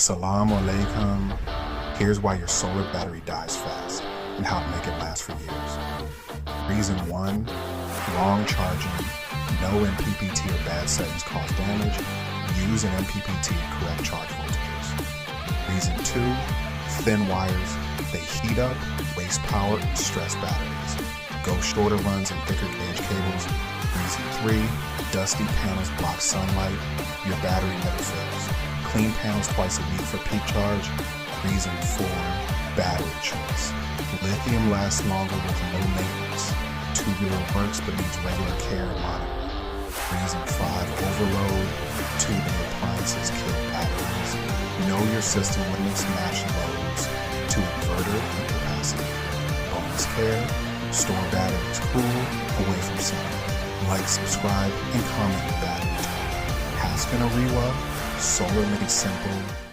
Salam alaikum. Here's why your solar battery dies fast and how to make it last for years. Reason 1, wrong charging. No MPPT or bad settings cause damage. Use an MPPT to correct charge voltages. Reason 2, thin wires. They heat up, waste power, and stress batteries. Go shorter runs and thicker gauge cables. Reason 3, dusty panels block sunlight. Your battery never fails. Clean panels twice a week for peak charge. Reason 4, battery choice. Lithium lasts longer with no maintenance. Tubular works but needs regular care and monitoring. Reason 5, overload. Tubular appliances kill batteries. Know your system when it's matched loads to inverter and capacity. Bonus care, store batteries cool, away from sun. Like, subscribe, and comment your battery type. Hasken Arewa, solar made simple.